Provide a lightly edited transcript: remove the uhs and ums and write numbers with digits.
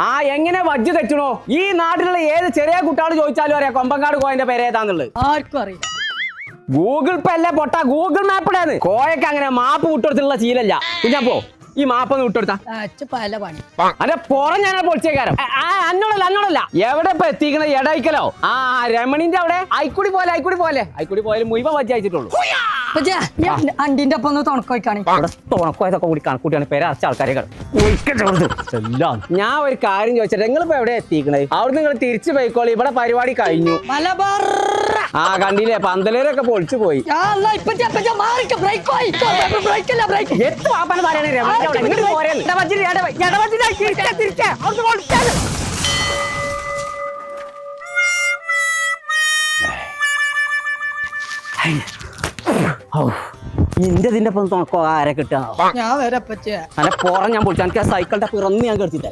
ആ എങ്ങനെ വജ്ജ് തെറ്റണോ? ഈ നാട്ടിലുള്ള ഏത് ചെറിയ കുട്ടികൾ ചോദിച്ചാലും അറിയാം കൊമ്പങ്കാട് കോയന്റെ പേര് ഏതാന്നുള്ളത്. ആർക്കും അറിയില്ല. ഗൂഗിൾ പേ അല്ലേ പൊട്ട, ഗൂഗിൾ മാപ്പ് ഇടാന്ന്. കോയക്ക് അങ്ങനെ മാപ്പ് വിട്ടുകൊടുത്തിട്ടുള്ള ശീലല്ല. കുഞ്ഞപ്പോ ഈ മാപ്പൊന്ന് വിട്ടുകൊടുത്താ പല പണി അതെ പുറം ഞാനാ പൊളിച്ചേക്കാരം. അന്നോടല്ല എവിടെ ഇപ്പൊ എത്തിക്കണ എടയിക്കലോ? ആ രമണിന്റെ അവിടെ ആയിക്കൂടി പോയാലും മുഴുവൻ വജ്ജ് അയച്ചിട്ടുള്ളൂ. അണ്ടിന്റെ ഒപ്പം ഒന്ന് തുണക്കോയ്ക്കാണ്. തുണക്കോയതൊക്കെ കൂടി കണക്കൂട്ടിയാണ് പേര് അറച്ച ആൾക്കാരെ. ഞാൻ ഒരു കാര്യം ചോദിച്ചിട്ട് നിങ്ങളിപ്പോ എവിടെ എത്തിക്കണേ? അവിടെ നിങ്ങൾ തിരിച്ചു പോയിക്കോളി, ഇവിടെ പരിപാടി കഴിഞ്ഞു. ആ കണ്ടില്ലേ, പന്തലേരൊക്കെ പൊളിച്ചു പോയി. എത്ര വാപ്പാണ് പറയണേ രമണിന്റെ അവിടെ ഇങ്ങോട്ട് പോരേന്ന്. നിന്റെ ഇതിന്റെ ഒപ്പം തുണക്കോ ആരെ കിട്ടാ? ഞാൻ വരെ അല്ല പുറം ഞാൻ പൊളിച്ചു. എനിക്ക് ആ സൈക്കിളിന്റെ പിറന്ന് ഞാൻ കെടുത്തിട്ടേ.